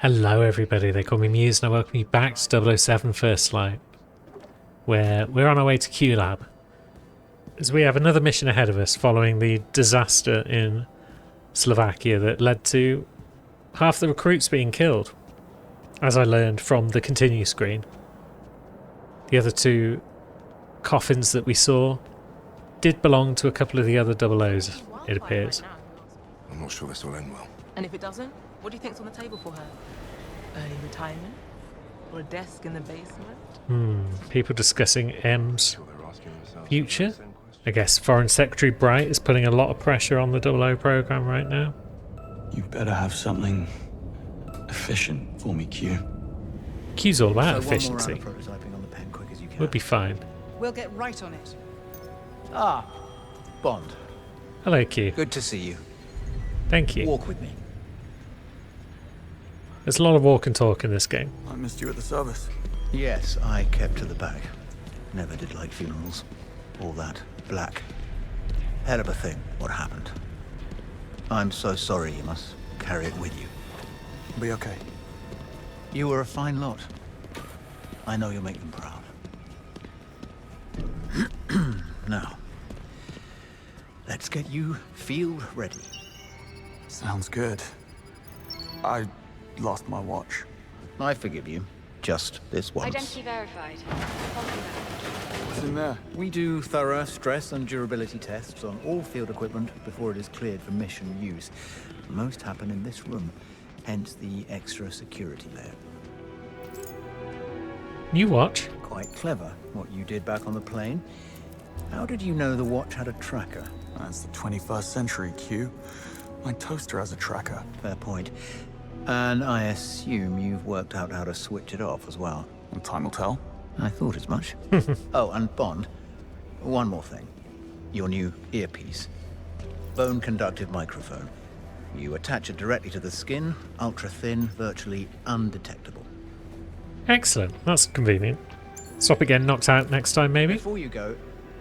Hello everybody, they call me Muse and I welcome you back to 007 First Light, where we're on our way to Q-Lab, as we have another mission ahead of us following the disaster in Slovakia that led to half the recruits being killed, as I learned from the continue screen. The other two coffins that we saw did belong to a couple of the other 00s, it appears. I'm not sure this will end well. And if it doesn't, what do you think's on the table for her? Early retirement? Or a desk in the basement? People discussing M's future. I guess Foreign Secretary Bright is putting a lot of pressure on the 00 program right now. You better have something efficient for me, Q. Q's all about So efficiency. one more round of prototyping on the pen quick as you can. We'll be fine. We'll get right on it. Ah, Bond. Hello Q. Good to see you. Thank you. Walk with me. There's a lot of walk and talk in this game. I missed you at the service. Yes, I kept to the back. Never did like funerals. All that black. Hell of a thing, what happened. I'm so sorry you must carry it with you. Be okay. You were a fine lot. I know you'll make them proud. Now, let's get you field ready. Sounds good. I lost my watch. I forgive you. Just this once. Identity verified. What's in there? We do thorough stress and durability tests on all field equipment before it is cleared for mission use. Most happen in this room, hence the extra security there. New watch? Quite clever, what you did back on the plane. How did you know the watch had a tracker? That's the 21st century, Q. My toaster has a tracker. Fair point. And I assume you've worked out how to switch it off as well. And time will tell. I thought as much. Oh, and Bond, one more thing. Your new earpiece. Bone conductive microphone. You attach it directly to the skin, ultra thin, virtually undetectable. Excellent. That's convenient. Swap again, knocked out next time maybe? Before you go,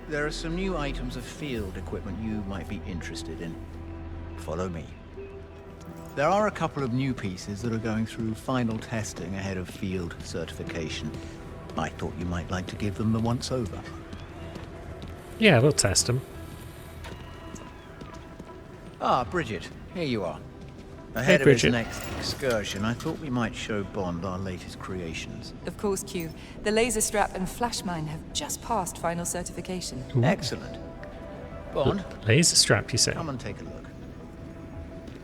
there are some new items of field equipment you might be interested in. Follow me. There are a couple of new pieces that are going through final testing ahead of field certification. I thought you might like to give them the once-over. Yeah, we'll test them. Ah, Bridget, here you are. Ahead of Bridget. his next excursion, I thought we might show Bond our latest creations. Of course, Q. The laser strap and flash mine have just passed final certification. Ooh. Excellent. Bond, Laser strap, you say? come and take a look.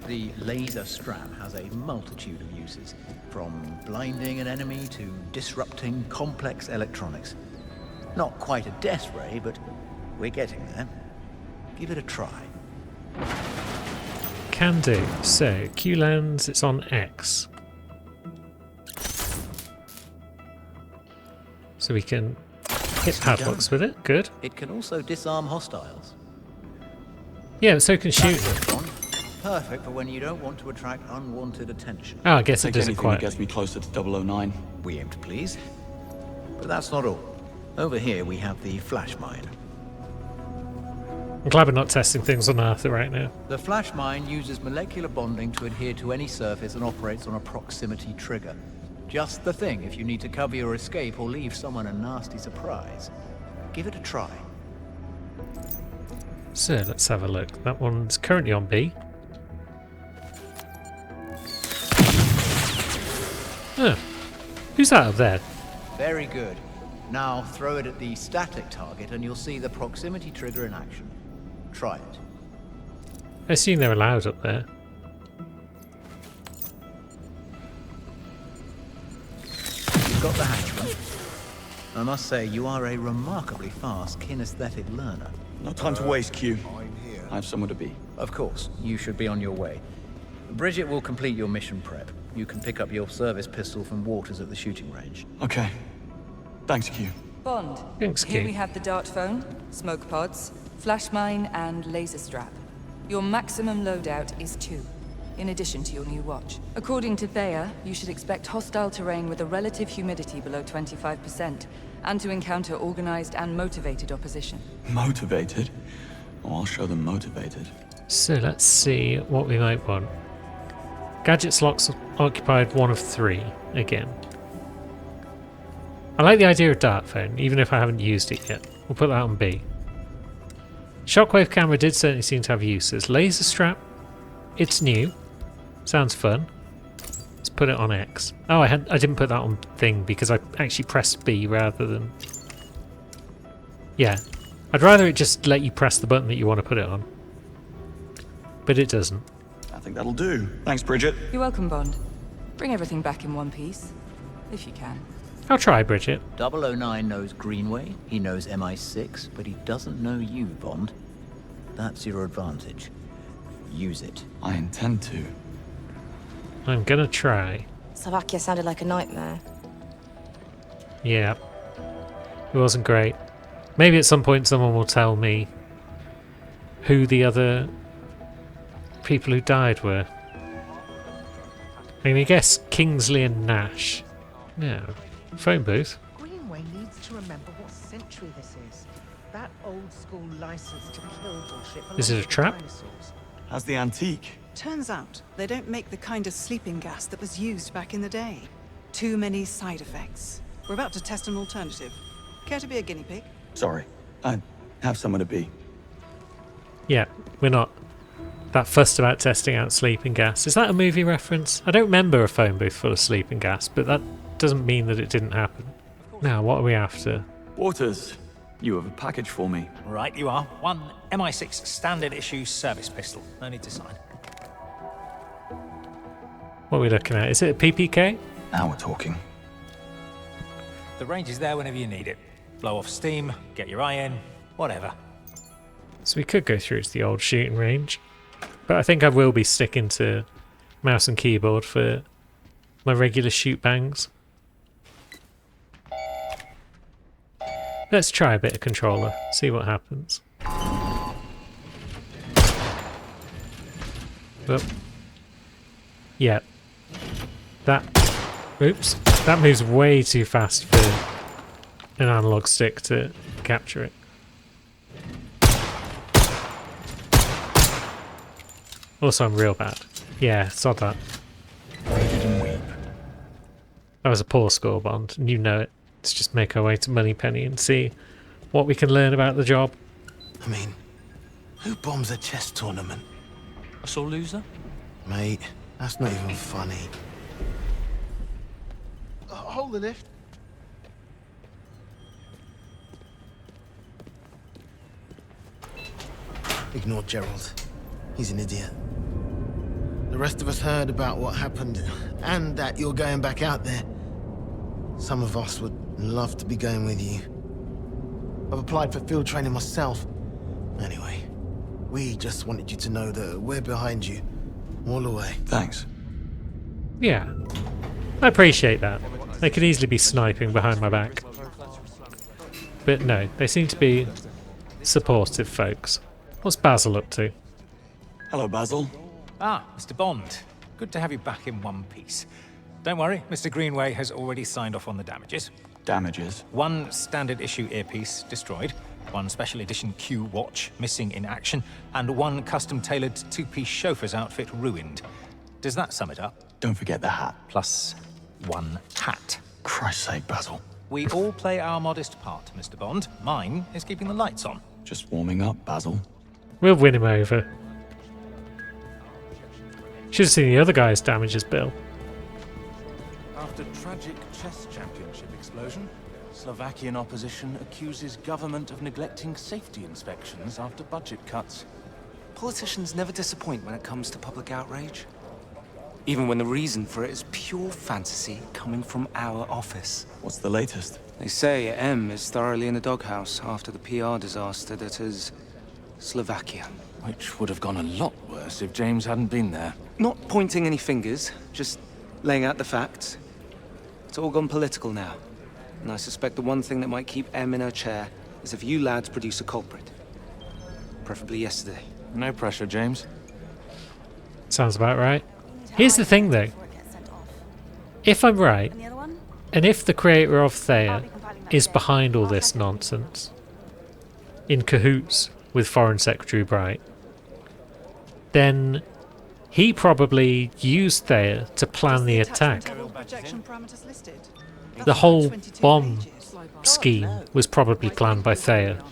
The laser strap has a multitude of uses, from blinding an enemy to disrupting complex electronics. Not quite a death ray, but we're getting there. Give it a try. Can do. So, Q lens, it's on X. So we can hit padlocks with it. Good. It can also disarm hostiles. Yeah, so it can shoot them. That's Bond. Perfect for when you don't want to attract unwanted attention. Oh, I guess it Take does it anything quite. that gets me closer to 009. We aim to please. But that's not all. Over here we have the flash mine. I'm glad we're not testing things on Arthur right now. The flash mine uses molecular bonding to adhere to any surface and operates on a proximity trigger. Just the thing if you need to cover your escape or leave someone a nasty surprise. Give it a try. So, let's have a look. That one's currently on B. Oh, who's that up there? Very good. Now throw it at the static target and you'll see the proximity trigger in action. Try it. I assume they're allowed up there. You've got the hang of it. I must say, you are a remarkably fast kinesthetic learner. No time to waste, Q. I have somewhere to be. Of course, you should be on your way. Bridget will complete your mission prep. You can pick up your service pistol from Waters at the shooting range. Okay. Thanks, Q. Bond. Thanks, Here Q. we have the dart phone, smoke pods, flash mine, and laser strap. Your maximum loadout is 2, in addition to your new watch. According to Thayer, you should expect hostile terrain with a relative humidity below 25%, and to encounter organized and motivated opposition. Motivated? Oh, I'll show them motivated. So let's see what we might want. Gadget slots occupied 1 of 3 again. I like the idea of dart phone, even if I haven't used it yet. We'll put that on B. Shockwave camera did certainly seem to have uses. Laser strap, it's new. Sounds fun. Let's put it on X. Oh, I didn't put that on thing because I actually pressed B rather than... Yeah. I'd rather it just let you press the button that you want to put it on. But it doesn't. I think that'll do. Thanks, Bridget. You're welcome, Bond. Bring everything back in one piece, if you can. I'll try, Bridget. 009 knows Greenway, he knows MI6, but he doesn't know you, Bond. That's your advantage. Use it. I intend to. I'm gonna try. Slovakia sounded like a nightmare. Yeah. It wasn't great. Maybe at some point someone will tell me who the other people who died were. I mean, I guess Kingsley and Nash. No. Phone booth. Greenway needs to remember what century this is. That old school license to kill bullshit Is it a trap? How's the antique? Turns out they don't make the kind of sleeping gas that was used back in the day. Too many side effects. We're about to test an alternative. Care to be a guinea pig? Sorry. I have somewhere to be. Yeah, we're not that fussed about testing out sleeping gas. Is that a movie reference? I don't remember a phone booth full of sleeping gas, but that doesn't mean that it didn't happen. Now, what are we after? Waters, you have a package for me. Right, you are. One MI6 standard issue service pistol. No need to sign. What are we looking at? Is it a PPK? Now we're talking. The range is there whenever you need it. Blow off steam, get your eye in, whatever. So we could go through to the old shooting range. But I think I will be sticking to mouse and keyboard for my regular shoot bangs. Let's try a bit of controller, see what happens. Well, yeah. Oops. That moves way too fast for an analog stick to capture it. Also, I'm real bad. Yeah, sod that. That was a poor score, Bond, and you know it. Let's just make our way to Moneypenny and see what we can learn about the job. I mean, who bombs a chess tournament? A sore loser? Mate, that's not even funny. Hold the lift. Ignore Gerald. He's an idiot. The rest of us heard about what happened and that you're going back out there. Some of us would love to be going with you. I've applied for field training myself. Anyway, we just wanted you to know that we're behind you, all the way. Thanks. Yeah, I appreciate that. They could easily be sniping behind my back. But no, they seem to be supportive folks. What's Basil up to? Hello, Basil. Ah, Mr. Bond. Good to have you back in one piece. Don't worry, Mr. Greenway has already signed off on the damages. Damages? One standard issue earpiece destroyed, one special edition Q watch missing in action, and one custom-tailored two-piece chauffeur's outfit ruined. Does that sum it up? Don't forget the hat. Plus one hat. Christ's sake, Basil. We all play our modest part, Mr. Bond. Mine is keeping the lights on. Just warming up, Basil. We'll win him over. Should have seen the other guy's damages bill. After tragic chess championship explosion, Slovakian opposition accuses government of neglecting safety inspections after budget cuts. Politicians never disappoint when it comes to public outrage. Even when the reason for it is pure fantasy coming from our office. What's the latest? They say M is thoroughly in the doghouse after the PR disaster that is Slovakia. Which would have gone a lot worse if James hadn't been there. Not pointing any fingers, just laying out the facts. It's all gone political now. And I suspect the one thing that might keep M in her chair is if you lads produce a culprit. Preferably yesterday. No pressure, James. Sounds about right. Here's the thing though. If I'm right, and if the creator of Thea is behind all this nonsense, in cahoots with Foreign Secretary Bright, then he probably used Thea to plan the attack. Projection parameters listed. The whole bomb scheme was probably planned by Thea,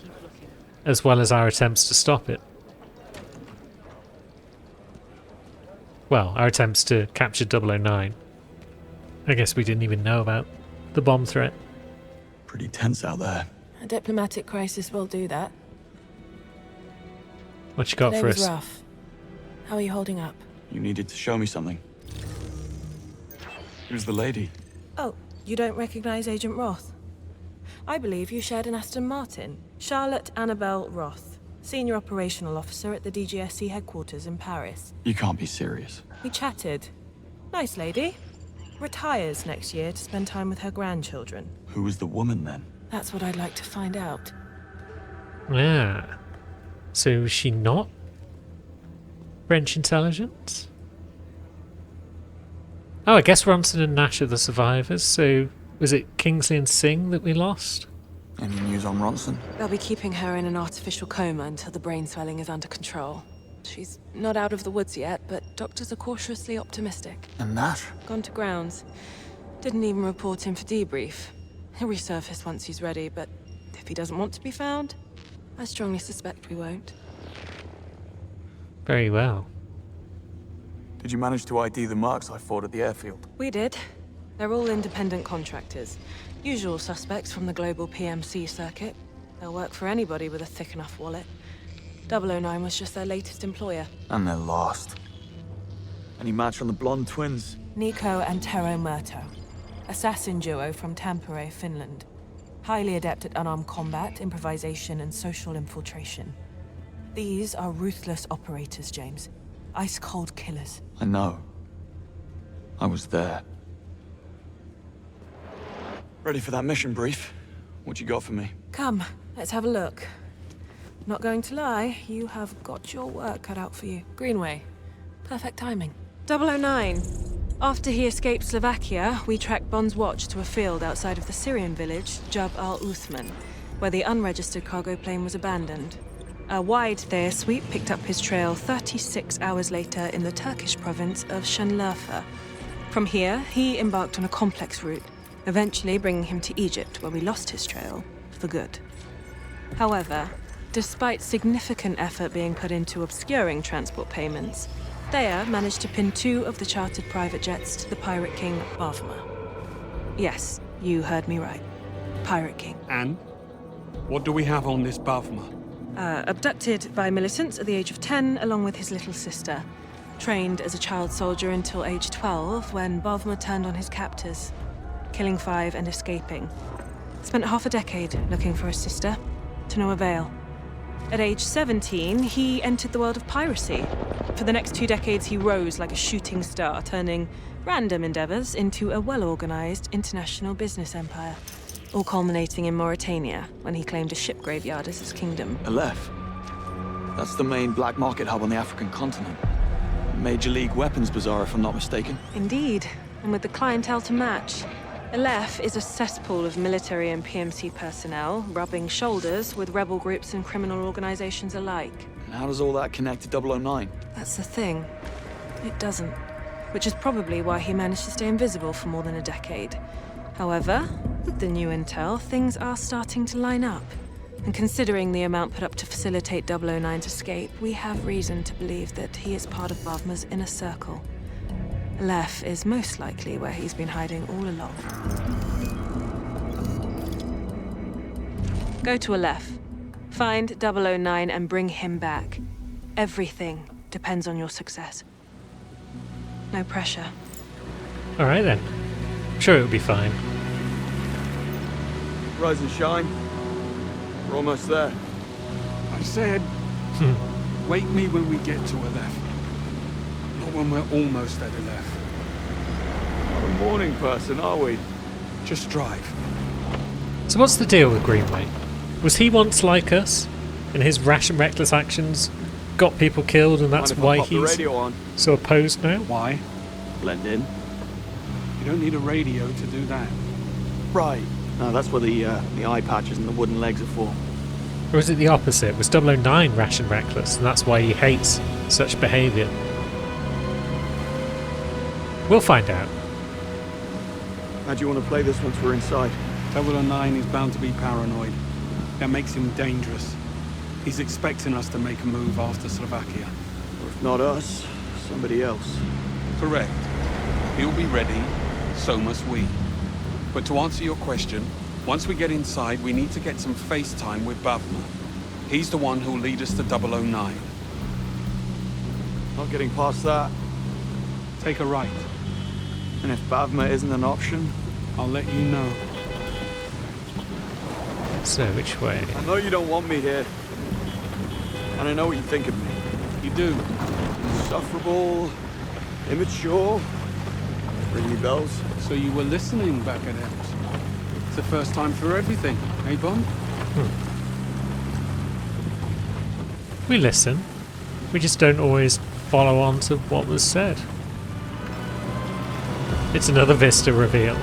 as well as our attempts to stop it. Well, our attempts to capture 009. I guess we didn't even know about the bomb threat. Pretty tense out there. A diplomatic crisis will do that. What you got Today for was us? rough. How are you holding up? You needed to show me something. Who's the lady? Oh, you don't recognize Agent Roth? I believe you shared an Aston Martin. Charlotte Annabelle Roth, Senior Operational Officer at the DGSC headquarters in Paris. You can't be serious. We chatted. Nice lady. Retires next year to spend time with her grandchildren. Who was the woman then? That's what I'd like to find out. Yeah. So is she not French intelligence? Oh, I guess Ronson and Nash are the survivors, so was it Kingsley and Singh that we lost? Any news on Ronson? They'll be keeping her in an artificial coma until the brain swelling is under control. She's not out of the woods yet, but doctors are cautiously optimistic. And Nash? Gone to grounds. Didn't even report him for debrief. He'll resurface once he's ready, but if he doesn't want to be found, I strongly suspect we won't. Very well. Did you manage to ID the marks I fought at the airfield? We did. They're all independent contractors. Usual suspects from the global PMC circuit. They'll work for anybody with a thick enough wallet. 009 was just their latest employer. And they're lost. Any match on the blonde twins? Nico and Tero Murto. Assassin duo from Tampere, Finland. Highly adept at unarmed combat, improvisation, and social infiltration. These are ruthless operators, James. Ice-cold killers. I know. I was there. Ready for that mission brief? What you got for me? Come, let's have a look. Not going to lie, you have got your work cut out for you. Greenway. Perfect timing. 009. After he escaped Slovakia, we tracked Bond's watch to a field outside of the Syrian village, Jab al-Uthman, where the unregistered cargo plane was abandoned. A wide Thea sweep picked up his trail 36 hours later in the Turkish province of Şanlıurfa. From here, he embarked on a complex route, eventually bringing him to Egypt, where we lost his trail for good. However, despite significant effort being put into obscuring transport payments, Thea managed to pin 2 of the chartered private jets to the Pirate King Bavma. Yes, you heard me right. Pirate King. And? What do we have on this Bavma? Abducted by militants at the age of 10, along with his little sister. Trained as a child soldier until age 12, when Bavma turned on his captors, killing 5 and escaping. Spent half a decade looking for his sister, to no avail. At age 17, he entered the world of piracy. For the next 2 decades, he rose like a shooting star, turning random endeavors into a well-organized international business empire. All culminating in Mauritania, when he claimed a ship graveyard as his kingdom. Aleph. That's the main black market hub on the African continent. Major League weapons bazaar, if I'm not mistaken. Indeed, and with the clientele to match. Aleph is a cesspool of military and PMC personnel, rubbing shoulders with rebel groups and criminal organizations alike. And how does all that connect to 009? That's the thing. It doesn't. Which is probably why he managed to stay invisible for more than a decade. However, with the new intel, things are starting to line up. And considering the amount put up to facilitate 009's escape, we have reason to believe that he is part of Bavma's inner circle. Aleph is most likely where he's been hiding all along. Go to Aleph. Find 009 and bring him back. Everything depends on your success. No pressure. All right then. I'm sure it'll be fine. Rise and shine. We're almost there. I said, wake me when we get to Aleph. Not when we're almost at Aleph. Not a morning person, are we? Just drive. So what's the deal with Greenway? Was he once like us? And his rash and reckless actions got people killed, and that's why he's so opposed now? Why? Blend in. You don't need a radio to do that. Right. No, that's what the eye patches and the wooden legs are for. Or is it the opposite? Was 009 rash and reckless, and that's why he hates such behaviour? We'll find out. How do you want to play this once we're inside? 009 is bound to be paranoid. That makes him dangerous. He's expecting us to make a move after Slovakia. Or if not us, somebody else. Correct. He'll be ready, so must we. But to answer your question, once we get inside, we need to get some face time with Bavma. He's the one who'll lead us to 009. Not getting past that. Take a right. And if Bavma isn't an option, I'll let you know. So, which way? I know you don't want me here. And I know what you think of me. You do. Insufferable, immature. Ring any bells? So you were listening back at Ems. It's the first time for everything, eh, Bond? We listen. We just don't always follow on to what was said. It's another Vista reveal.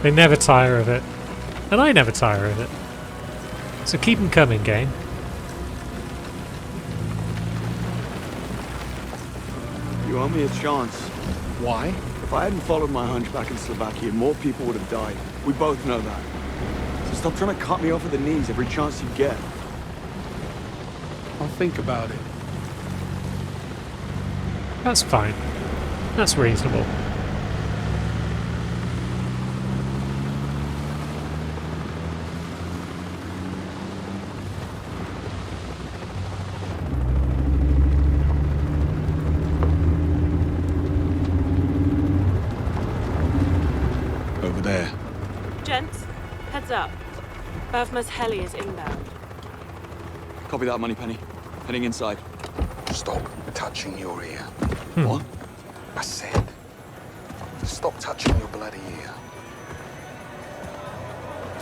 They never tire of it. And I never tire of it. So keep them coming, game. You owe me a chance. Why? If I hadn't followed my hunch back in Slovakia, more people would have died. We both know that. So stop trying to cut me off at the knees every chance you get. I'll think about it. That's fine. That's reasonable. Over there. Gents, heads up. Bavma's heli is inbound. Copy that, Moneypenny. Heading inside. Stop touching your ear. What? I said, stop touching your bloody ear.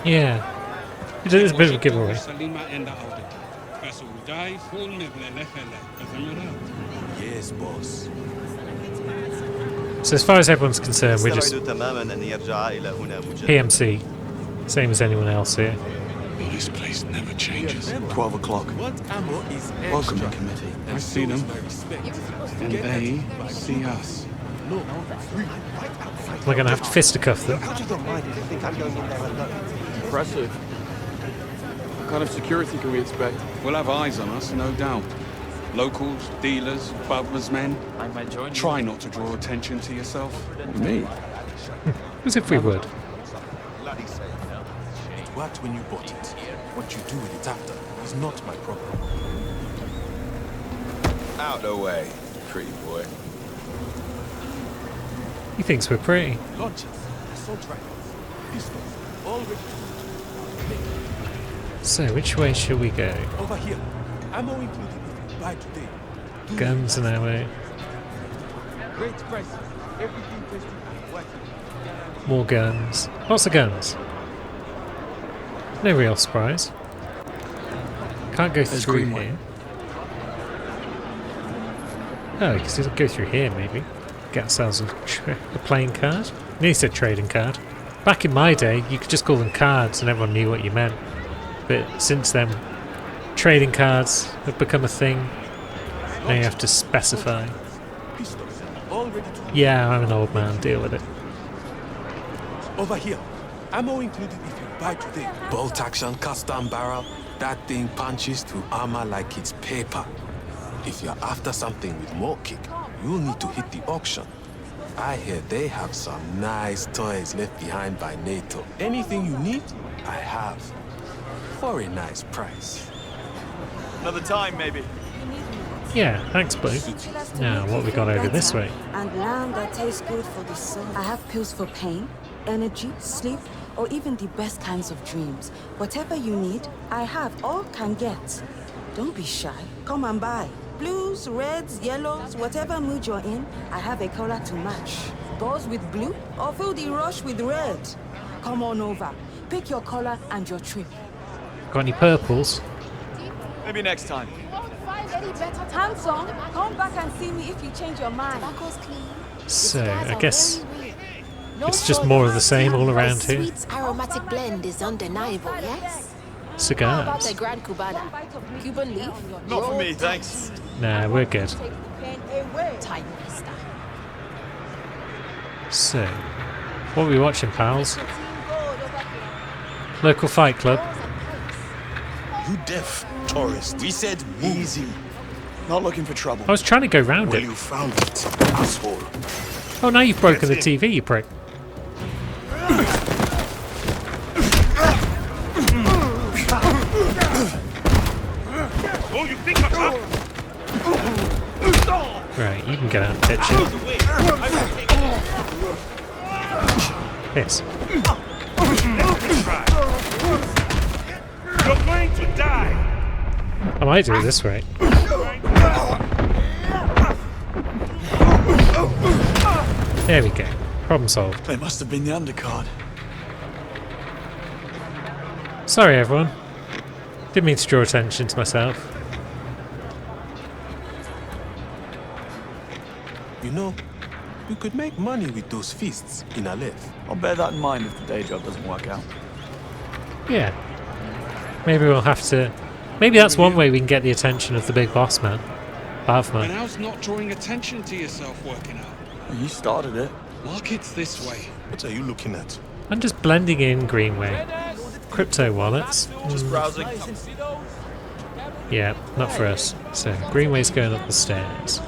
Yeah. It's a bit of a giveaway. Yes, boss. So as far as everyone's concerned, we're just PMC. Same as anyone else here. This place never changes. 12 o'clock. Welcome to committee. I see them. And they see us. We're going to have to fisticuff them. Impressive. What kind of security can we expect? We'll have eyes on us, no doubt. Locals, dealers, Bavma's men. Try not to draw attention to yourself. Me? As if we would. It worked when you bought it. What you do with it after is not my problem. Out the way, pretty boy. He thinks we're pretty. Launchers, assault rifles, pistols, all ready. So which way shall we go? Over here. Ammo included if you buy today. Guns and ammo. Great prices. Everything tasted like More guns. Lots of guns. No real surprise. Can't go through here. Oh, you can go through here maybe. Get ourselves a playing card. Nearly said trading card. Back in my day, you could just call them cards and everyone knew what you meant. But since then, trading cards have become a thing. Now you have to specify. Yeah, I'm an old man. Deal with it. Over here. Ammo included if you buy today. Bolt action custom barrel. That thing punches through armor like it's paper. If you're after something with more kick, you'll need to hit the auction. I hear they have some nice toys left behind by NATO. Anything you need, I have. For a nice price. Another time, maybe. Yeah, thanks, buddy. Now, what we got over this way? And lamb that tastes good for the soul. I have pills for pain, energy, sleep, or even the best kinds of dreams. Whatever you need, I have or can get. Don't be shy. Come and buy. Blues, reds, yellows, whatever mood you're in, I have a color to match. Goes with blue or feel the rush with red. Come on over. Pick your color and your trip. Got any purples? Maybe next time. Handsome, come back and see me if you change your mind. So, I guess it's just more of the same all around here. Sweet's aromatic blend is undeniable, yes? Cigars. How about the Grand Cubana? Cuban leaf? Not for me, thanks. Nah, we're good. Time, mister. So, what are we watching, pals? Local fight club. You deaf, tourist. We said easy. Not looking for trouble. I was trying to go round Well, it. you found it, asshole. Oh, now you've broken the TV, you prick. Oh, you think I'm up? Right, you can get out of the picture. Yes. You're going to die. I might do it this way. There we go. Problem solved. They must have been the undercard. Sorry, everyone. Didn't mean to draw attention to myself. You know, you could make money with those feasts in Aleph. I'll bear that in mind if the day job doesn't work out. Yeah. Maybe we'll have to... Maybe that's one way we can get the attention of the big boss man. And Bavman. how's not drawing attention to yourself working out? Well, you started it. Market's this way. What are you looking at? I'm just blending in Greenway. Crypto wallets. Just browsing. Yeah, not for us. So, Greenway's going up the stairs.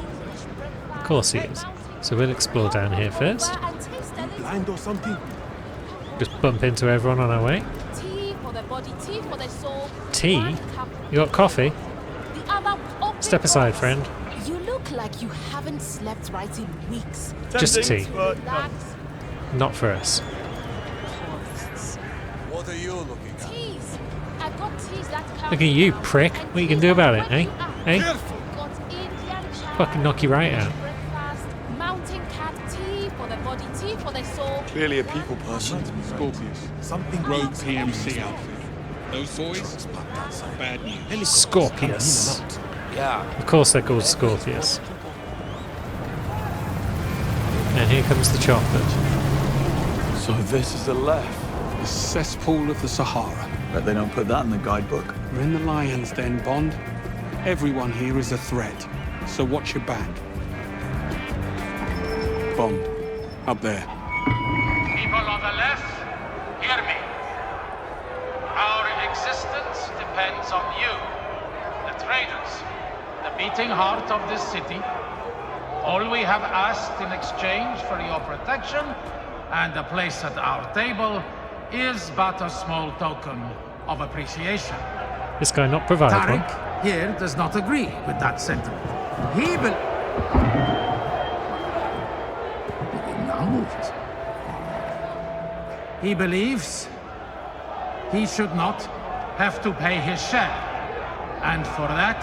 Of course he is. So we'll explore down here first. Blind or something? Just bump into everyone on our way. Tea for the body, tea for the soul. Tea? You got coffee? The other open Step aside, doors. friend. You look like you haven't slept right in weeks. Just tea. Relax. Not for us. What are you looking at? Teas. I've got teas that come. Look at you, prick. What you can do about it, eh? Eh? Got Indian chai, Fucking knock you right out. breakfast, mountain cat, tea for the body, tea for the soul. Clearly a people person. Scorpius. Something Rogue PMC outfit. Those boys? Bad news. Scorpius. Yeah. Of course they're called Scorpius. And here comes the chocolate. So this is the left. The cesspool of the Sahara. Bet they don't put that in the guidebook. We're in the lion's den, Bond. Everyone here is a threat, so watch your back. Bond, up there. People on the left, hear me. Our existence depends on you, the traders, the beating heart of this city. All we have asked in exchange for your protection and a place at our table is but a small token of appreciation. This guy not provided one. Tariq here does not agree with that sentiment. He believes he should not have to pay his share. And for that,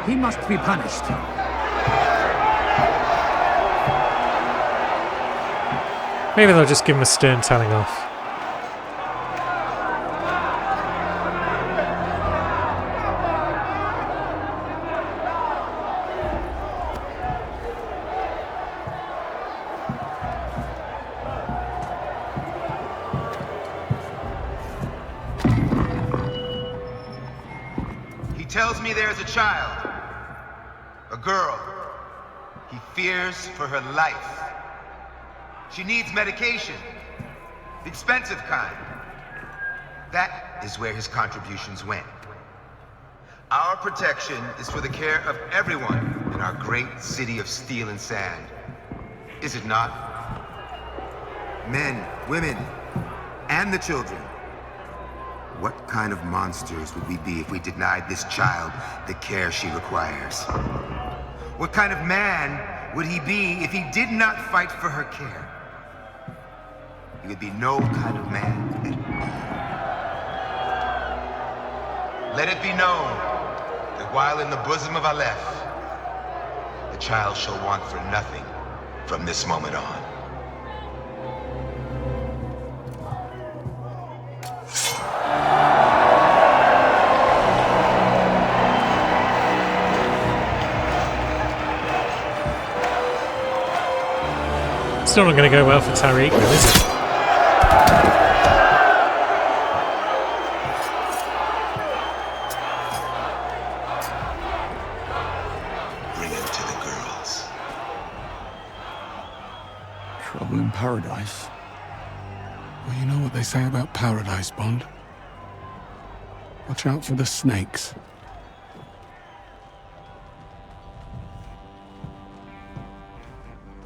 he must be punished. Maybe they'll just give him a stern telling off. He tells me there's a child, a girl. He fears for her life. She needs medication, the expensive kind. That is where his contributions went. Our protection is for the care of everyone in our great city of steel and sand. Is it not? Men, women, and the children. What kind of monsters would we be if we denied this child the care she requires? What kind of man would he be if he did not fight for her care? He would be no kind of man at all. Let it be known that while in the bosom of Aleph, the child shall want for nothing from this moment on. Still not going to go well for Tariq, though, is it? Bring him to the girls. Paradise? Well, you know what they say about paradise, Bond. Watch out for the snakes.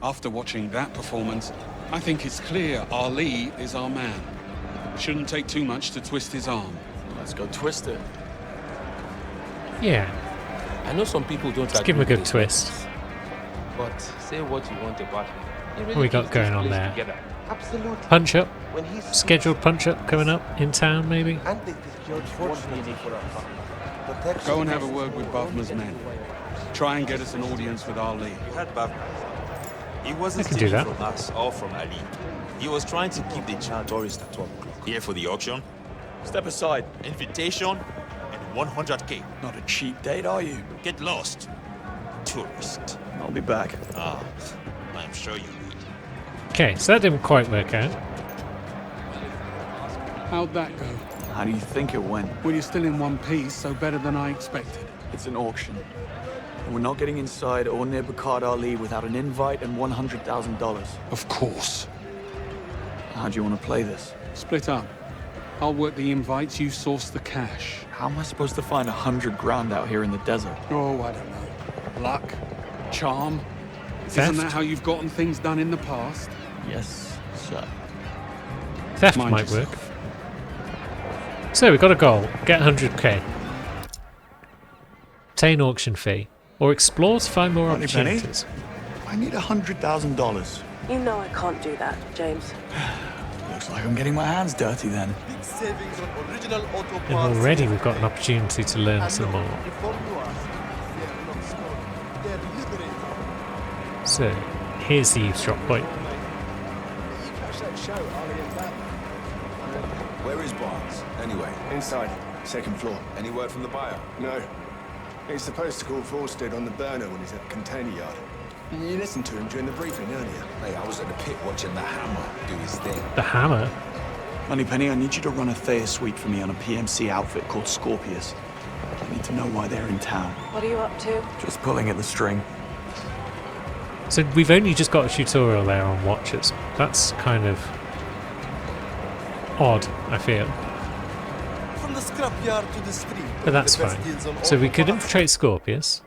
After watching that performance, I think it's clear Ali is our man. Shouldn't take too much to twist his arm. Let's go twist it. Yeah. I know some people don't Let's give him a good twist. But say what you want about him. What we got going on there? Together. Absolutely. Punch up. Scheduled punch up coming up in town, maybe. Go and have a word with Bavma's men. Try and get us an audience with Ali. You heard Bavma. He wasn't I can do stealing that. from us or from Ali. He was trying to keep the child tourist at 12 o'clock. Here for the auction. Step aside. Invitation and 100K. Not a cheap date, are you? Get lost. Tourist. I'll be back. Ah, I'm sure you would. Okay, so that didn't quite work out. How'd that go? How do you think it went? Well, you're still in one piece, so better than I expected. It's an auction. And we're not getting inside or near Bakard Ali without an invite and $100,000. Of course. How do you want to play this? Split up. I'll work the invites, you source the cash. How am I supposed to find 100 grand out here in the desert? Oh, I don't know. Luck? Charm? Theft? Isn't that how you've gotten things done in the past? Yes, sir. Theft Mind might yourself. work. So we got a goal. Get 100k. Obtain auction fee. Or explore to find more Money penny? opportunities. I need $100,000. You know I can't do that, James. Looks like I'm getting my hands dirty then. Big savings on original auto And already we've got an opportunity to learn some more. So, here's the eavesdrop point. Where is Barnes, anyway? Inside, second floor. Any word from the buyer? No. He's supposed to call Forsted on the burner when he's at the container yard. You listened to him during the briefing earlier. Hey, I was at the pit watching the Hammer do his thing. The Hammer? Moneypenny, I need you to run a Thea suite for me on a PMC outfit called Scorpius. I need to know why they're in town. What are you up to? Just pulling at the string. So we've only just got a tutorial there on Watchers. That's kind of odd, I feel. From the scrapyard to the street. But that's fine. So we could infiltrate Scorpius.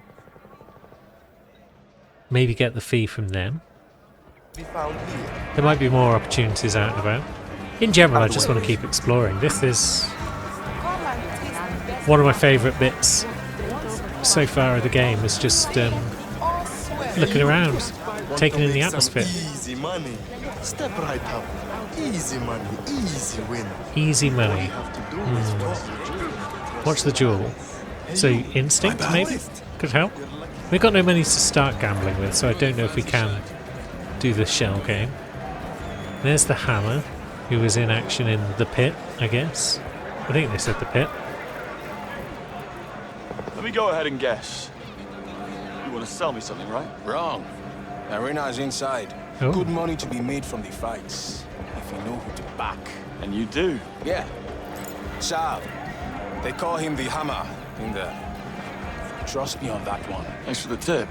Maybe get the fee from them. There might be more opportunities out and about. In general, I just want to keep exploring. This is one of my favourite bits so far of the game, is just looking around, taking in the atmosphere. Easy money. Step right up. Easy money. Easy win. Easy money. Watch the jewel. So instinct maybe could help. We've got no money to start gambling with, so I don't know if we can do the shell game. There's the Hammer, who was in action in the pit, I guess. I think they said the pit. Let me go ahead and guess. You want to sell me something, right? Wrong. Arena's inside. Oh. Good money to be made from the fights, if you know who to back. And you do? Yeah. Saab. They call him the Hammer in there. Trust me on that one. Thanks for the tip.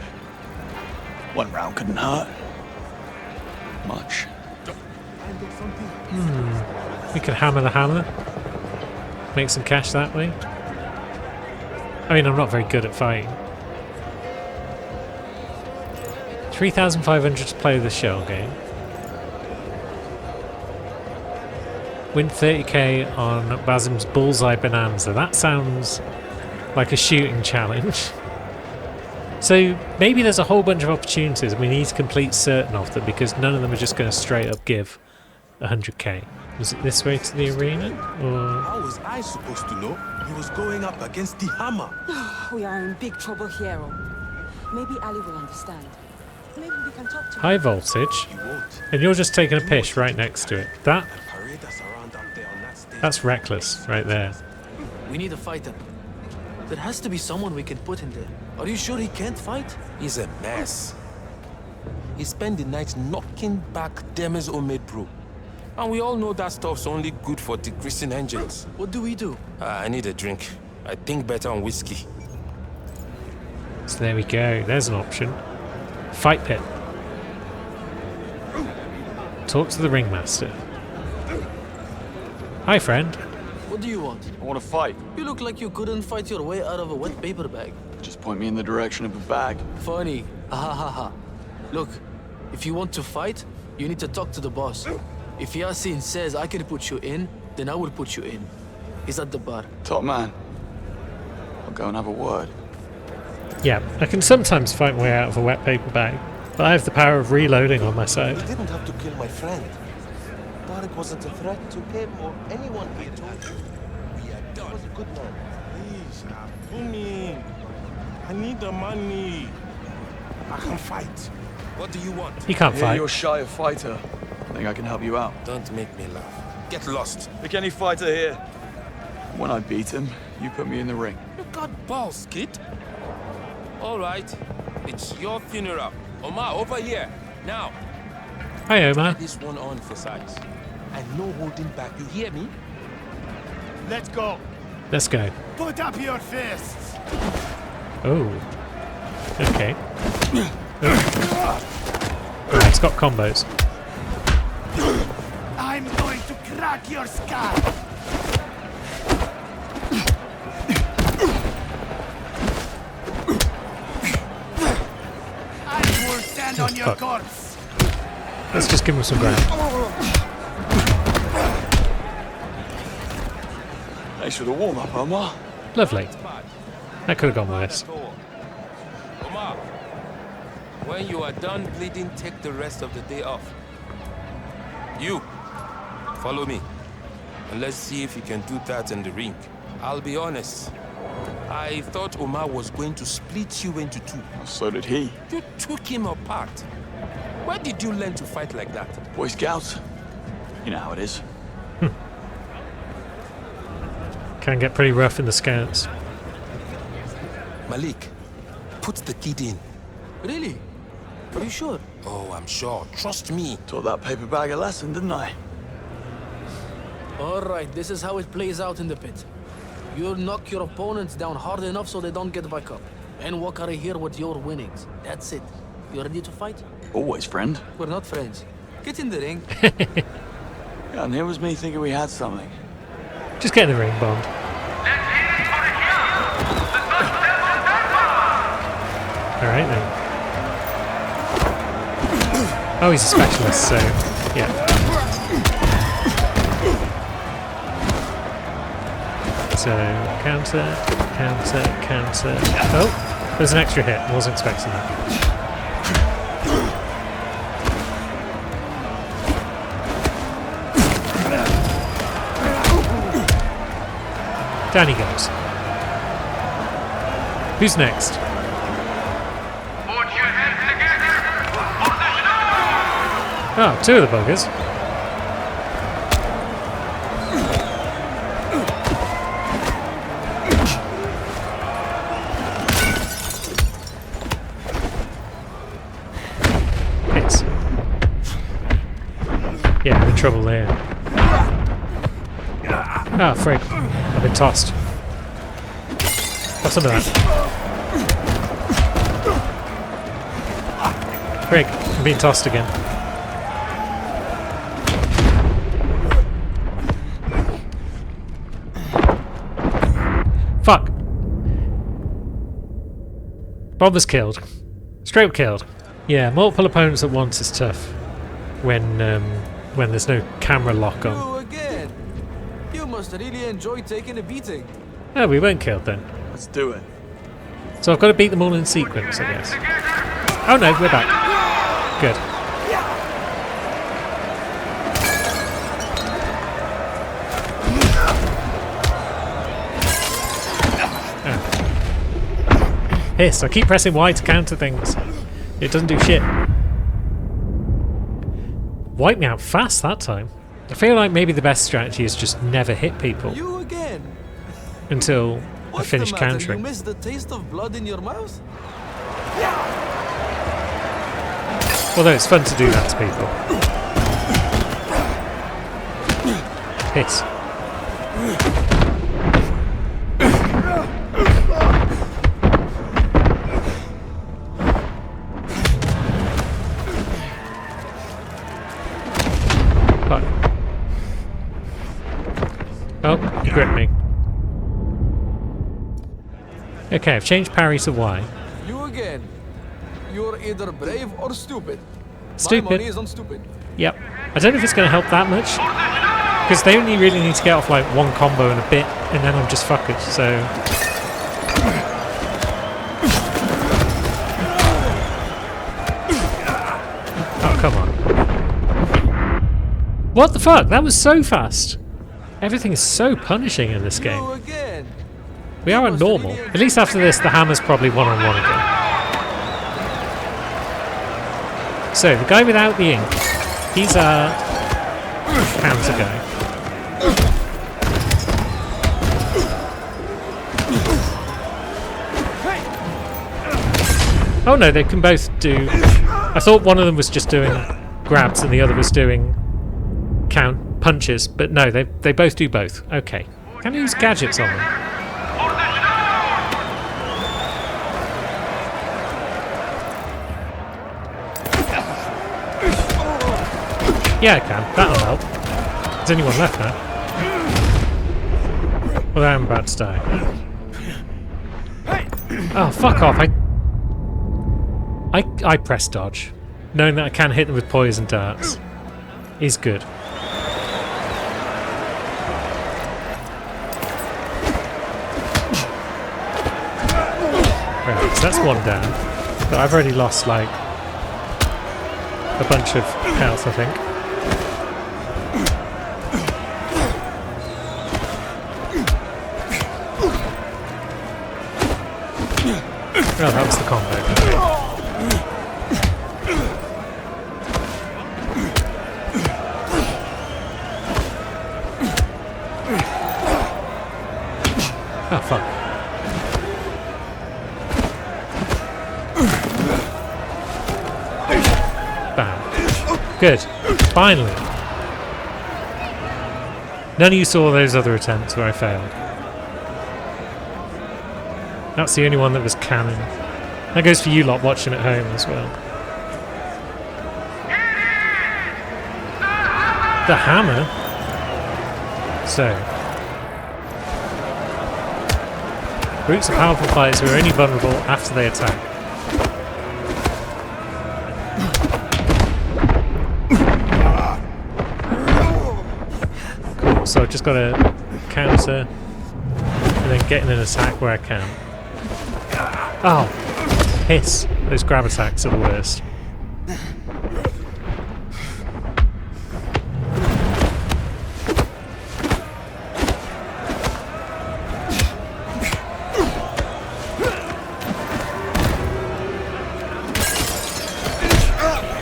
One round couldn't hurt. Much. We could hammer the Hammer. Make some cash that way. I mean, I'm not very good at fighting. 3,500 to play the shell game. Win 30k on Basim's Bullseye Bonanza. That sounds like a shooting challenge. So maybe there's a whole bunch of opportunities and we need to complete certain of them, because none of them are just going to straight up give 100k. Was it this way to the arena? Or How was I supposed to know? He was going up against the Hammer. We are in big trouble here. Maybe Ali will understand. Maybe we can talk to high voltage, and you're just taking a piss right next to it. That's reckless right there. We need a fighter. There has to be someone we can put in there. Are you sure he can't fight? He's a mess. He spent the night knocking back Demis Omid Pro. And we all know that stuff's only good for decreasing engines. What do we do? I need a drink. I think better on whiskey. So there we go. There's an option. Fight pit. talk to the ringmaster. Hi, friend. What do you want? I want to fight. You look like you couldn't fight your way out of a wet paper bag. Just point me in the direction of a bag. Funny. Ha ha ha. Look, if you want to fight, you need to talk to the boss. If Yasin says I can put you in, then I will put you in. He's at the bar. Top man. I'll go and have a word. Yeah, I can sometimes fight my way out of a wet paper bag, but I have the power of reloading on my side. You didn't have to kill my friend. Tariq wasn't a threat to him or anyone here. We are done. He was a good man. Please, pull me in. I need the money. I can fight. What do you want? He can't Yeah, fight. you're shy of fighter. I think I can help you out. Don't make me laugh. Get lost. Pick any fighter here. When I beat him, you put me in the ring. You got balls, kid. All right. It's your funeral. Omar, over here. Now. Hi, Omar. Get this one on for size. And no holding back. You hear me? Let's go. Let's go. Put up your fists. Oh. Okay. Right, it's got combos. I'm going to crack your skull. I will stand on your Fuck. corpse. Let's just give him some ground. Thanks for the warm-up, Omar. Lovely. That could have gone worse. Omar, when you are done bleeding, take the rest of the day off. You, follow me. And let's see if you can do that in the ring. I'll be honest. I thought Omar was going to split you into two. So did he. You took him apart. Where did you learn to fight like that? Boy Scouts. You know how it is. Can get pretty rough in the scouts. Malik, put the kid in. Really? Are you sure? Oh, I'm sure. Trust me. Taught that paper bag a lesson, didn't I? All right, this is how it plays out in the pit. You knock your opponents down hard enough so they don't get back up. And walk out of here with your winnings. That's it. You ready to fight? Always, friend. We're not friends. Get in the ring. Yeah, and here was me thinking we had something. Just get in the ring, Bond. Alright then. Oh, he's a specialist, so yeah. So counter, counter, counter. Oh, there's an extra hit. Wasn't expecting that. Down he goes. Who's next? Oh, two of the buggers. Hits. Yeah, I'm in trouble there. Ah, freak. I've been tossed. Have some of that. Freak, I'm being tossed again. Fuck. Bob was killed. Straight up killed. Yeah, multiple opponents at once is tough when there's no camera lock on. You again. You must really enjoy taking a beating. Oh, we weren't killed then. Let's do it. So I've got to beat them all in sequence, I guess. Oh no, we're back. Good. Pissed. I keep pressing Y to counter things. It doesn't do shit. Wiped me out fast that time. I feel like maybe the best strategy is just never hit people You again. until I What's finish the matter? countering. You miss the taste of blood in your mouth? Although it's fun to do that to people. Piss. Fuck. Oh, you gripped me. Okay, I've changed parry to Y. You again. You're either brave or stupid. Stupid. My money is on stupid. Yep. I don't know if it's going to help that much. Because they only really need to get off like one combo and a bit, and then I'm just fucked, so... Oh, come on. What the fuck? That was so fast. Everything is so punishing in this game. We are on normal. At least after this, the hammer's probably one-on-one again. So, the guy without the ink, he's our counter guy. Oh no, they can both do... I thought one of them was just doing grabs and the other was doing count punches, but no, they both do both. Okay. Can I use gadgets on them? Yeah, I can. That'll help. Is anyone left now? Well, I'm about to die. Oh, fuck off. I press dodge. Knowing that I can hit them with poison darts is good. Right, so that's one down. But I've already lost, like, a bunch of health, I think. Oh, that was the combo. Oh, fuck. Bam. Good. Finally. None of you saw those other attempts where I failed. That's the only one that was canon. That goes for you lot watching at home as well. The hammer? So. Brutes are powerful fighters who are only vulnerable after they attack. Cool, so I've just got to counter and then get in an attack where I can. Oh, piss. Those grab attacks are the worst.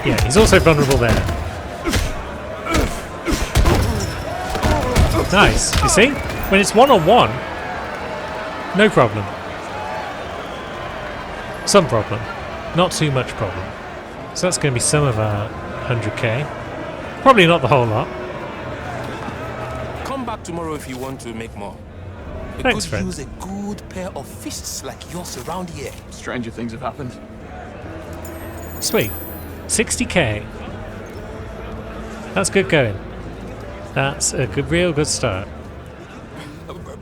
Yeah, he's also vulnerable there. Nice. You see? When it's one-on-one, no problem. Some problem. Not too much problem. So that's going to be some of our 100k. Probably not the whole lot. Come back tomorrow if you want to make more. We Thanks, could friend. use a good pair of fists like yours around here. Stranger things have happened. Sweet. 60k. That's good going. That's a good, real good start.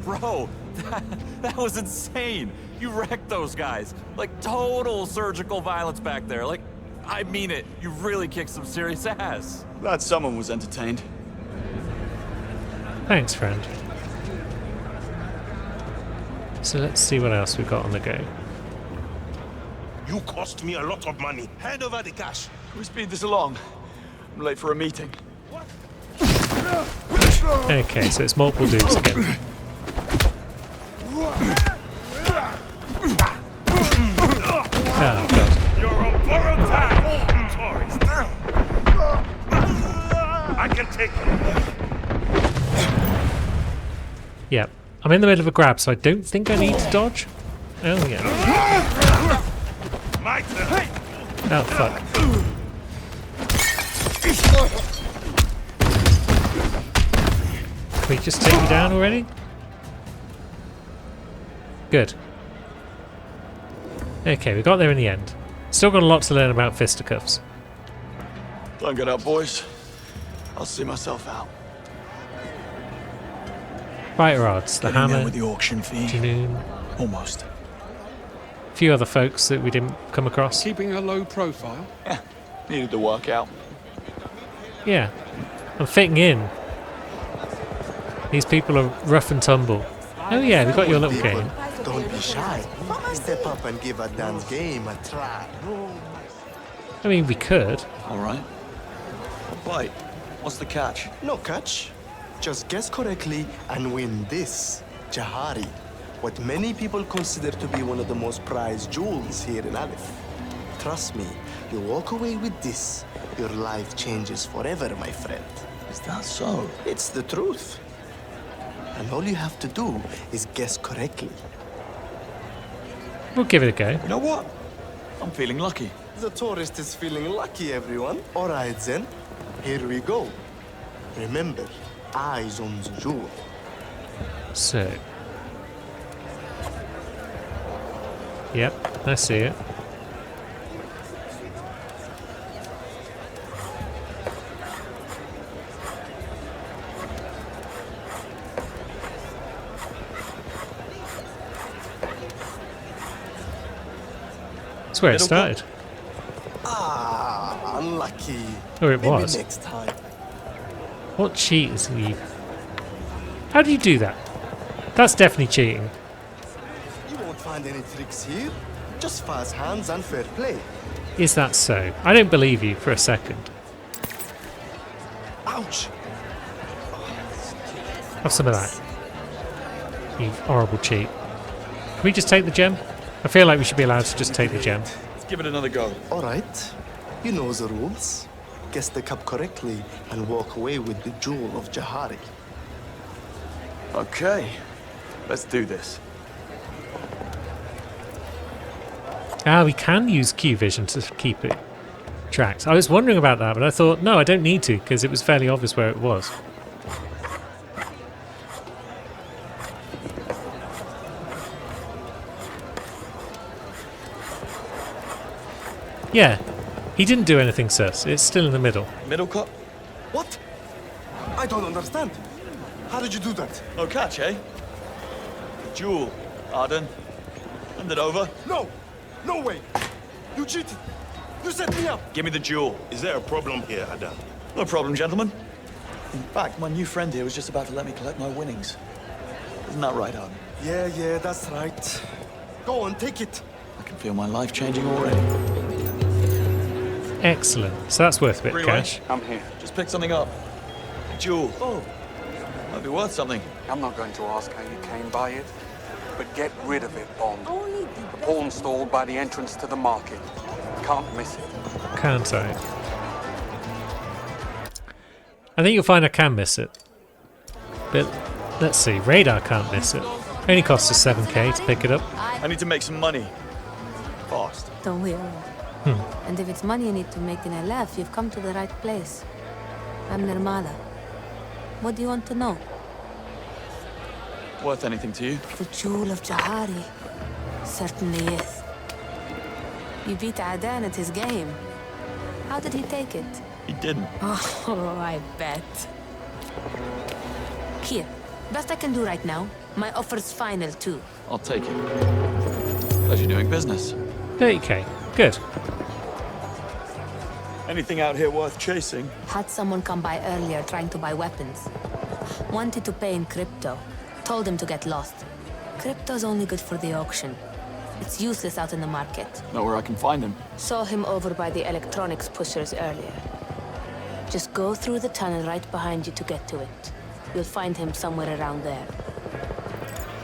Bro, that was insane. You wrecked those guys. Like, total surgical violence back there. Like, I mean it. You really kicked some serious ass. Glad someone was entertained. Thanks, friend. So let's see what else we've got on the go. You cost me a lot of money. Hand over the cash. Can we speed this along? I'm late for a meeting. Okay, so it's multiple dudes again. Oh, God. You're a borrowed time, tourist. I can take it. Yep. I'm in the middle of a grab, so I don't think I need to dodge. Oh, yeah. My turn. Oh, fuck. Can we just take you down already? Good. Okay, we got there in the end. Still got a lot to learn about fisticuffs. Don't get up, boys. I'll see myself out. Fighter odds, the Getting there hammer, with the auction fee. Janoon, Almost. a few other folks that we didn't come across. Keeping a low profile. Yeah, needed to work out. Yeah, I'm fitting in. These people are rough and tumble. Oh yeah, we got your little game. Don't be shy. Step up and give a dance game a try. I mean, we could. All right. Wait, what's the catch? No catch. Just guess correctly and win this. Jahari. What many people consider to be one of the most prized jewels here in Aleph. Trust me, you walk away with this, your life changes forever, my friend. Is that so? It's the truth. And all you have to do is guess correctly. We'll give it a go. You know what? I'm feeling lucky. The tourist is feeling lucky, everyone. All right, then. Here we go. Remember, eyes on the jewel. So. Yep, I see it. That's where it started. Ah, unlucky. Oh, it Maybe was. next time. What cheat is he? How do you do that? That's definitely cheating. You won't find any tricks here. Just fast hands and fair play. Is that so? I don't believe you for a second. Ouch! Have some of that. You horrible cheat. Can we just take the gem? I feel like we should be allowed to just take the gem. Let's give it another go. All right. You know the rules. Guess the cup correctly and walk away with the jewel of Jahari. Okay, let's do this. Ah, we can use Q-Vision to keep it tracked. I was wondering about that, but I thought, no, I don't need to, because it was fairly obvious where it was. Yeah, he didn't do anything sus. It's still in the middle. Middle cup? What? I don't understand. How did you do that? No catch, eh? Jewel, Arden. Hand it over. No! No way! You cheated! You set me up! Give me the jewel. Is there a problem here, Adan? No problem, gentlemen. In fact, my new friend here was just about to let me collect my winnings. Isn't that right, Arden? Yeah, that's right. Go on, take it. I can feel my life changing already. Excellent. So that's worth a bit of Greenway, cash. I'm here. Just pick something up. A jewel. Oh. Might be worth something. I'm not going to ask how you came by it, but get rid of it, Bond. The pawn stall by the entrance to the market. Can't miss it. Can't I? I think you'll find I can miss it. But let's see. Radar can't miss it. Only costs us 7k to pick it up. I need to make some money. Fast. Don't we all? And if it's money you need to make in LF, you've come to the right place. I'm Nirmala. What do you want to know? Worth anything to you? The jewel of Jahari. Certainly is. You beat Adan at his game. How did he take it? He didn't. Oh, I bet. Here. Best I can do right now. My offer's final, too. I'll take it. Pleasure doing business. 30k. Good. Anything out here worth chasing? Had someone come by earlier trying to buy weapons. Wanted to pay in crypto. Told him to get lost. Crypto's only good for the auction. It's useless out in the market. Know where I can find him? Saw him over by the electronics pushers earlier. Just go through the tunnel right behind you to get to it. You'll find him somewhere around there.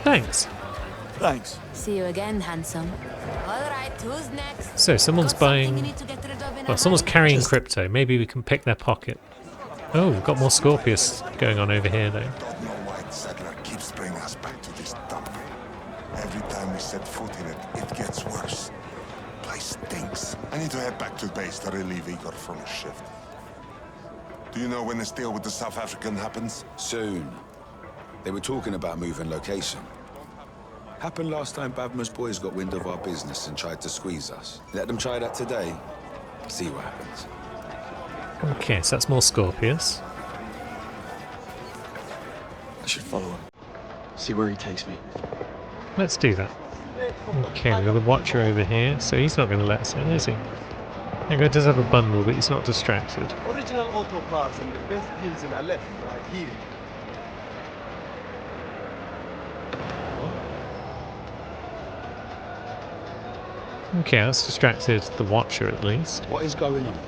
Thanks. Thanks. See you again, handsome. All right, who's next? So someone's buying... Well, someone's carrying crypto. Maybe we can pick their pocket. Oh, we've got more Scorpius going on over here, though. Don't know why the settler keeps bringing us back to this dump. Every time we set foot in it, it gets worse. Place stinks. I need to head back to base to relieve Igor from his shift. Do you know when this deal with the South African happens? Soon. They were talking about moving location. Happened last time Bavma's boys got wind of our business and tried to squeeze us. Let them try that today. See what happens. Okay, so that's more Scorpius. should follow him. See where he takes me. Let's do that. Okay, we've got the Watcher over here, so he's not going to let us in, is he? He does have a bundle, but he's not distracted. Original auto parts and the best pills in Aleph right here. Okay, that's distracted the Watcher at least. What is going on?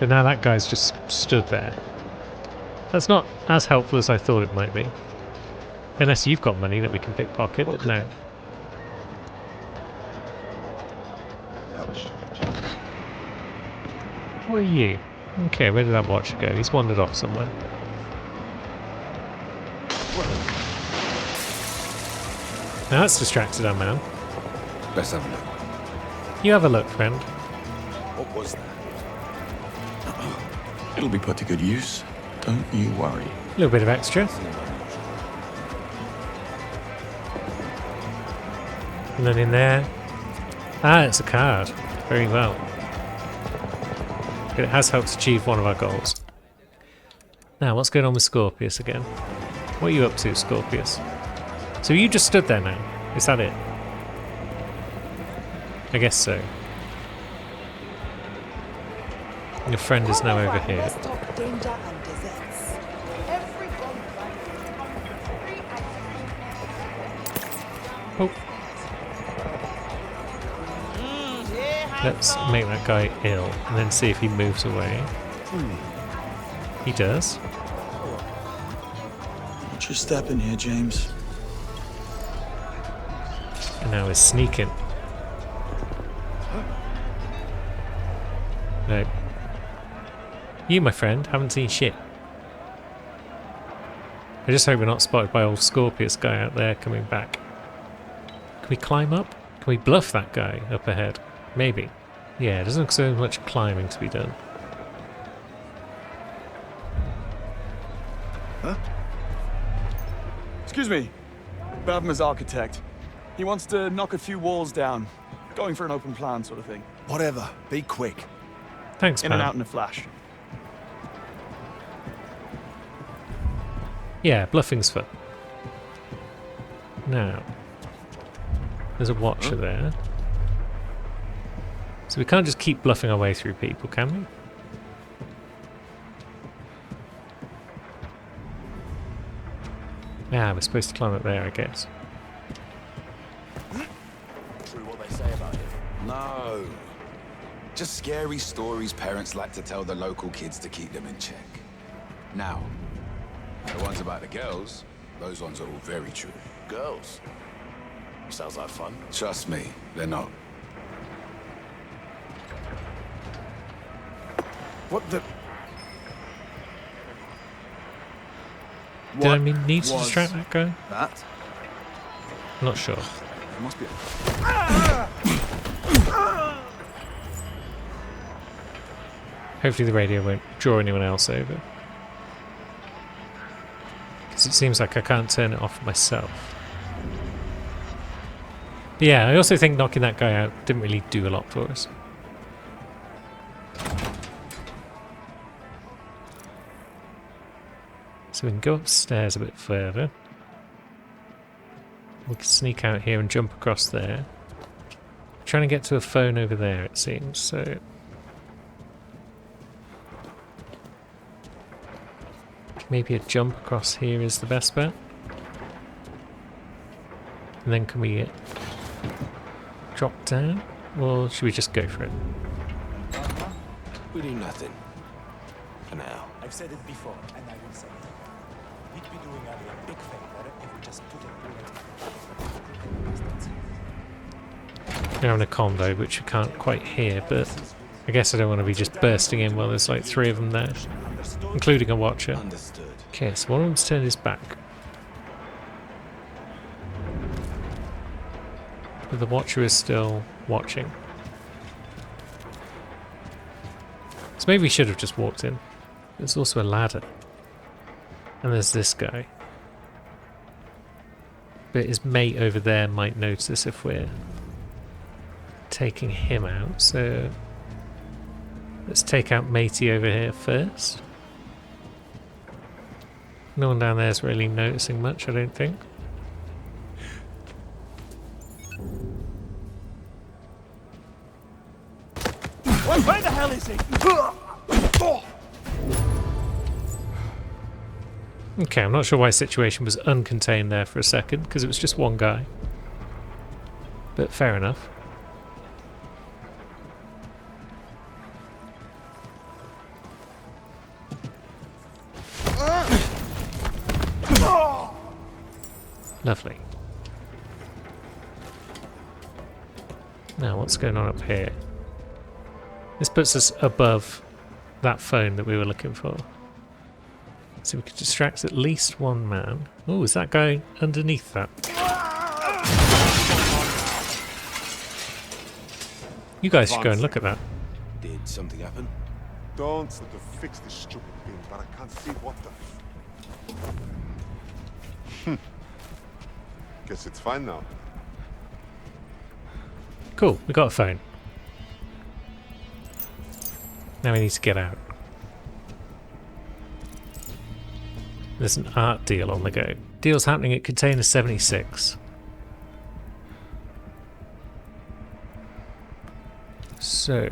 But now that guy's just stood there. That's not as helpful as I thought it might be. Unless you've got money that we can pickpocket, but no. What are you? Okay, where did that Watcher go? He's wandered off somewhere. Now that's distracted our man. Let's have a look. You have a look, friend. What was that? It'll be put to good use. Don't you worry. A little bit of extra. And then in there... Ah, it's a card. Very well. It has helped achieve one of our goals. Now, what's going on with Scorpius again? What are you up to, Scorpius? So you just stood there now? Is that it? I guess so. Your friend is now over here. Oh. Let's make that guy ill and then see if he moves away. He does. Watch your step in here, James. And now he's sneaking. No. You, my friend, haven't seen shit. I just hope we're not spotted by old Scorpius guy out there coming back. Can we climb up? Can we bluff that guy up ahead? Maybe. Yeah, it doesn't look so much climbing to be done. Huh? Excuse me. Bavma's architect. He wants to knock a few walls down. Going for an open plan sort of thing. Whatever. Be quick. Thanks, In man. and out in a flash. Yeah, bluffing's fun. Now, there's a Watcher there. So we can't just keep bluffing our way through people, can we? Yeah, we're supposed to climb up there, I guess. True what they say about it? No. Just scary stories parents like to tell the local kids to keep them in check. Now, the ones about the girls, those ones are all very true. Girls? Sounds like fun. Trust me, they're not. What the... Did I need to distract that guy? That? I'm not sure. There must be Hopefully the radio won't draw anyone else over. Because it seems like I can't turn it off myself. But yeah, I also think knocking that guy out didn't really do a lot for us. So we can go upstairs a bit further. We can sneak out here and jump across there. Trying to get to a phone over there, it seems, so... Maybe a jump across here is the best bet. And then can we drop down? Or should we just go for it? We do nothing. For now. I've said it before, and I will say it. We'd be doing Ali a big favor if we just put a bullet. We're having a convo, which we can't quite hear, but I guess I don't want to be just bursting in while there's like 3 of them there, including a Watcher. Okay, so one of them's turned his back. But the Watcher is still watching. So maybe we should have just walked in. There's also a ladder. And there's this guy. But his mate over there might notice if we're taking him out, so let's take out matey over here first. No one down there is really noticing much, I don't think. Where the hell is he? Okay, I'm not sure why the situation was uncontained there for a second, because it was just one guy. But fair enough. Lovely. Now, what's going on up here? This puts us above that phone that we were looking for. So we could distract at least one man. Oh, is that guy underneath that? You guys should go and look at that. Did something happen? Don't sort of fix this stupid thing, but I can't see what the... Guess it's fine now. Cool, we got a phone. Now we need to get out. There's an art deal on the go. Deal's happening at Container 76. So...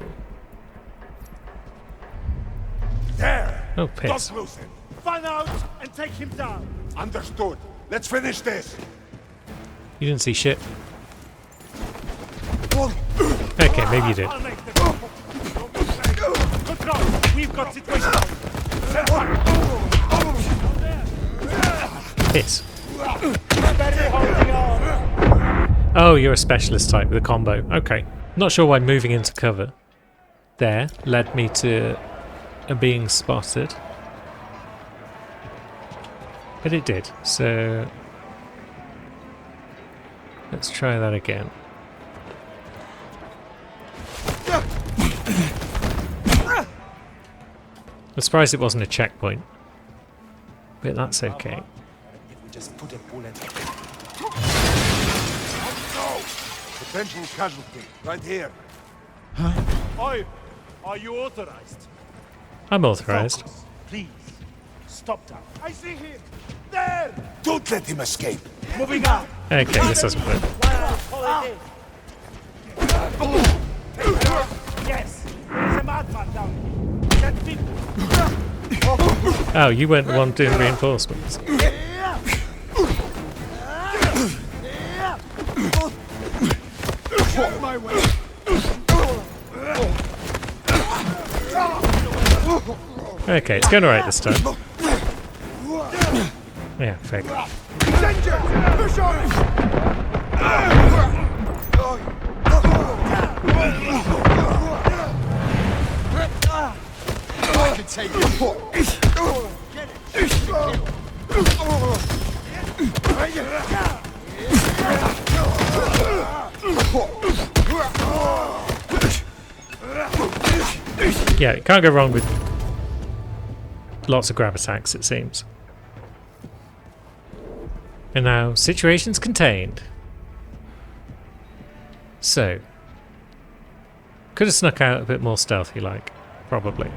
There! Oh, piss. Don't lose him! Find out and take him down. Understood. Let's finish this. You didn't see shit. Okay, maybe you did. I'll make the control. We've got situation. Piss. Oh, you're a specialist type with a combo. Okay. Not sure why moving into cover there led me to being spotted. But it did, so let's try that again. I'm surprised it wasn't a checkpoint, but that's okay. If we just put a bullet. Potential casualty, right here. Oi, are you authorized? I'm authorized. Focus, please. Stop that. I see him. There. Don't let him escape. Moving out. Okay, this doesn't work. Yes, there's a madman down here. Get people. Oh, you weren't the one doing reinforcements. My way. Okay, it's going alright this time. Yeah, fake. Danger! Push on! I can take Yeah, you can't go wrong with lots of grab attacks, it seems. And now, situation's contained. So, could have snuck out a bit more stealthy like, probably.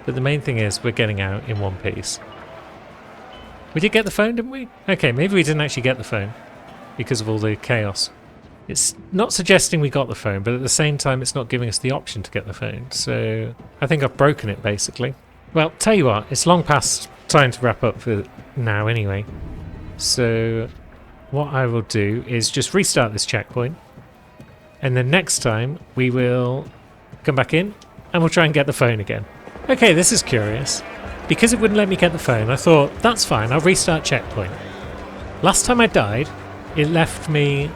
But the main thing is we're getting out in one piece. We did get the phone, didn't we? Okay, maybe we didn't actually get the phone because of all the chaos. It's not suggesting we got the phone, but at the same time it's not giving us the option to get the phone. So I think I've broken it, basically. Well, tell you what, it's long past time to wrap up for now anyway. So what I will do is just restart this checkpoint. And then next time we will come back in and we'll try and get the phone again. Okay, this is curious. Because it wouldn't let me get the phone, I thought, that's fine, I'll restart checkpoint. Last time I died, it left me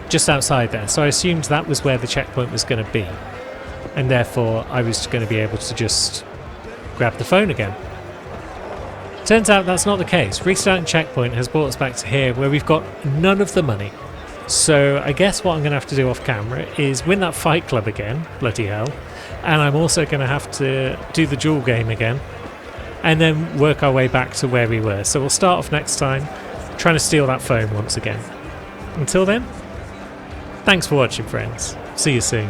just outside there, so I assumed that was where the checkpoint was going to be. And therefore, I was going to be able to just grab the phone again. Turns out that's not the case. Restarting checkpoint has brought us back to here where we've got none of the money. So I guess what I'm going to have to do off camera is win that Fight Club again, bloody hell. And I'm also going to have to do the duel game again. And then work our way back to where we were. So we'll start off next time trying to steal that phone once again. Until then, thanks for watching, friends. See you soon.